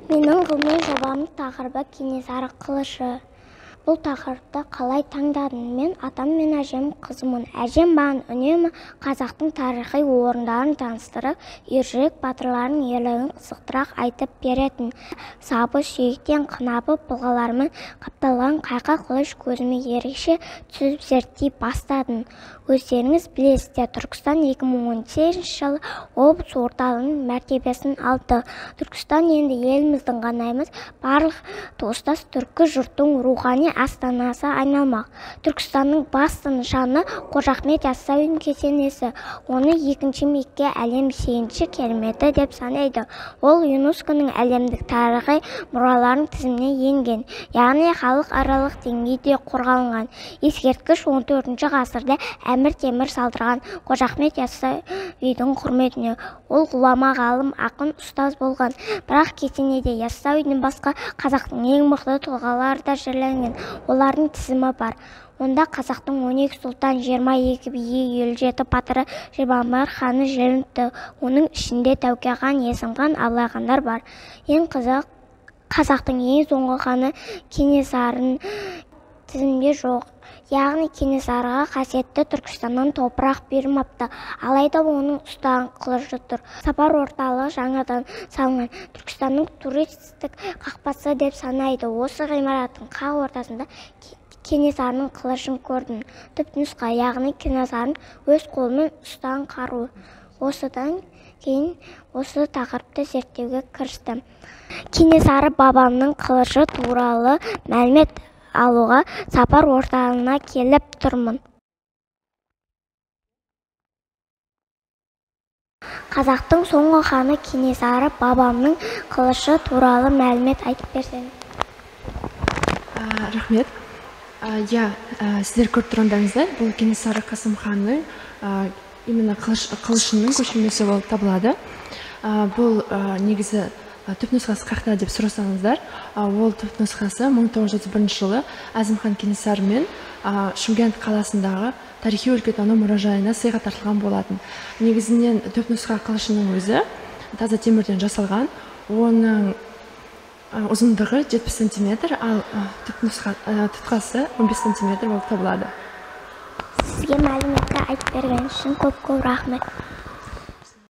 Менің ғылыми жобамның тақырыбы Кенесары қылышы. Бұл тақырыпты қалай таңдадым? Мен атам мен әжем қызымын. Әжем маған үнемі қазақтың тарихи орындарын таныстырып, ержүрек батырлардың ерлігін қызықтырақ айтып беретін. Сабы, сүйектен, қынабы, бұлғалармен қапталған қайқы қылыш көзіме ерекше түсіп зерттей бастадым. Өздеріңіз білесіздер, Түркістан 2018 жылы облыс орталығының мәртебесін алды. Түркістан енді еліміздің ғана емес, барлық туыстас түркі жұрттың рухани астанасы айналмақ. Түркістанның басты нышаны Қожа Ахмет Яссауидің кесенесі. Оны екінші Мекке әлем сегізінші кереметі деп санайды. Ол ЮНЕСКО-ның әлемдік тарихи мұраларының тізіміне енген, яғни халықаралық деңгейде қорғалған. Ескерткіш 14 ғасырда Әмір Темір салдырған Қожа Ахмет Яссауидің құрметіне. Ол ғұлама, ғалым, ақын, ұстаз болған. Бірақ кесенеде Яссауиден басқа қазақтың ең мықты тұлғалары да жерленген. Олардың тізімі бар. Онда қазақтың 12 сұлтан, 22 биі, 57 батыры, 21 ханы жерленіпті. Оның ішінде Тәуке хан, Есім хан, Абылай хандар бар. Ең қызық, қазақтың ең соңғы ханы Кенесарының тізімде жоқ. Яғни Кенесарыға қасиетті Түркістаннан топырақ бермепті. Алайда оның ұстаған қылышы тұр. Сапар орталығы жаңадан салынған Түркістанның туристік қақпасы деп санайды. Осы ғимараттың қақ ортасында Кенесарының қылышын көрдім. Түпнұсқа, яғни Кенесарының өз қолымен ұстаған қаруы. Осыдан кейін осы тақырыпты зерттеуге кірістім. Кенесары бабамның қылышы туралы мәлімет алуға сапар орталығына келіп тұрмын. Қазақтың соңғы ханы Кенесары бабамның қылышы туралы мәлімет айтып берсең. Рахмет. Сіздер көріп тұрғандарыңыздай, бұл Кенесары Қасым ханның именно қылышының көшірмесі болып табылады. Бұл негізі түпнұсқасы қақта деп сұрасаңыздар, ол түпнұсқасы 1931 жылы Әзімхан Кенесары мен Шымкент қаласындағы тарихи өлкетану мұражайына сыйға тартылған болатын. Негізінен түпнұсқа қылышының өзі таза темірден жасалған. Оның ұзындығы 70 см, ал тұтқасы 15 см болып табылады. Сізге мәліметті айтып берген үшін көп рахмет.